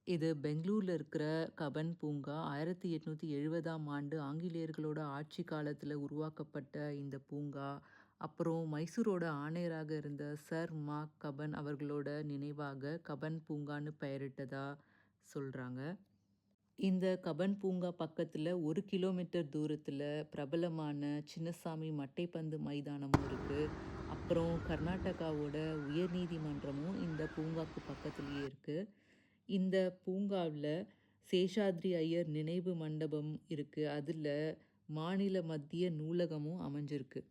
இது பெங்களூர்ல இருக்கிற கப்பன் பூங்கா. 1870ஆம் ஆண்டு ஆங்கிலேயர்களோட ஆட்சி காலத்துல உருவாக்கப்பட்ட இந்த பூங்கா, அப்புறம் மைசூரோட ஆணையராக இருந்த சர் மாக் கப்பன் அவர்களோட நினைவாக கப்பன் பூங்கான்னு பெயரிட்டதா சொல்றாங்க. இந்த கப்பன் பூங்கா பக்கத்துல 1 கிலோமீட்டர் தூரத்துல பிரபலமான சின்னசாமி மட்டைப்பந்து மைதானமும் இருக்கு. அப்புறம் கர்நாடகாவோட உயர்நீதிமன்றமும் இந்த பூங்காக்கு பக்கத்திலேயே இருக்கு. இந்த பூங்காவுல சேஷாத்ரி ஐயர் நினைவு மண்டபம் இருக்கு. அதுல மாநில மத்திய நூலகமும் அமைஞ்சிருக்கு.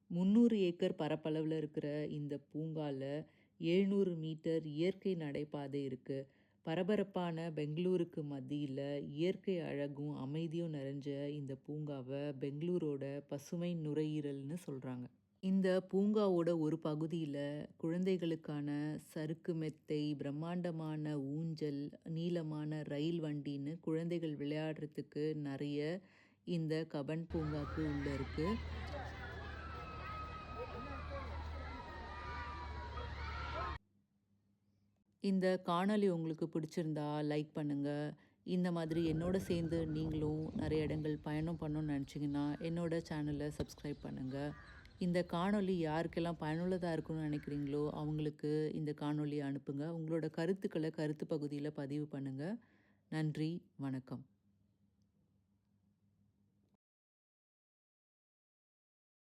300 ஏக்கர் பரப்பளவுல இருக்கிற இந்த பூங்கால 700 மீட்டர் இயற்கை நடைபாதை இருக்கு. பரபரப்பான பெங்களூருக்கு மத்தியில இயற்கை அழகும் அமைதியும் நிறைஞ்ச இந்த பூங்காவை பெங்களூரோட பசுமை நுரையீரல்னு சொல்றாங்க. இந்த பூங்காவோட ஒரு பகுதியில குழந்தைகளுக்கான சறுக்கு மெத்தை, பிரம்மாண்டமான ஊஞ்சல், நீளமான ரயில் வண்டின்னு குழந்தைகள் விளையாடுறதுக்கு நிறைய இந்த கப்பன் பூங்காக்கு உள்ள இருக்கு. இந்த காணொளி உங்களுக்கு பிடிச்சிருந்தா லைக் பண்ணுங்க. இந்த மாதிரி என்னோட சேர்ந்து நீங்களும் நிறைய இடங்கள் பயணம் பண்ணணும்னு நினச்சிங்கன்னா என்னோட சேனலை சப்ஸ்கிரைப் பண்ணுங்க. இந்த காணொளி யாருக்கெல்லாம் பயனுள்ளதாக இருக்குன்னு நினைக்கிறீங்களோ அவங்களுக்கு இந்த காணொளியை அனுப்புங்க. உங்களோட கருத்துக்களை கருத்து பகுதியில் பதிவு பண்ணுங்க. நன்றி, வணக்கம்.